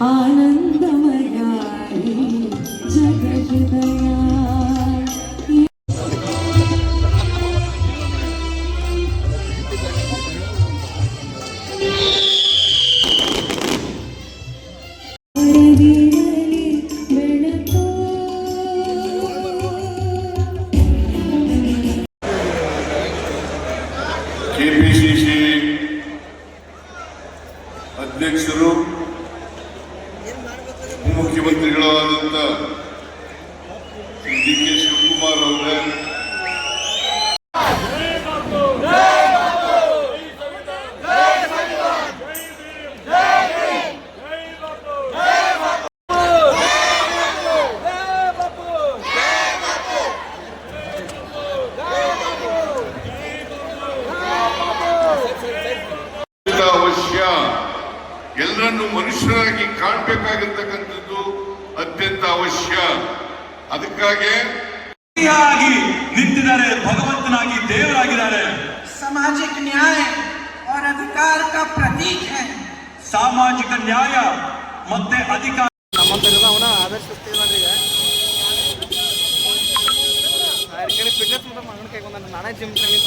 आनंदमय जगदया ಕೆಪಿಸಿಸಿ ಅಧ್ಯಕ್ಷರು ಮುಖ್ಯಮಂತ್ರಿಗಳಾದಂಥ D K Shivakumar ಅವರೇ, ಅವಶ್ಯ ಎಲ್ಲರನ್ನು ಮನುಷ್ಯರಾಗಿ ಕಾಣಬೇಕಾಗಿರ್ತಕ್ಕಂಥದ್ದು ಅತ್ಯಂತ ಅವಶ್ಯ. ಅದಕ್ಕಾಗಿ ನಿಂತಿದ್ದಾರೆ, ಭಗವಂತನಾಗಿ ದೇವರಾಗಿದ್ದಾರೆ. सामाजिक न्याय और अधिकार का प्रतीक है. ಸಾಮಾಜಿಕ ನ್ಯಾಯ ಮತ್ತೆ ಅಧಿಕಾರ ಫಿಟ್ನೆಸ್ ನಾನೇ ಜಿಮ್ ಟ್ರೈನಿಂಗ್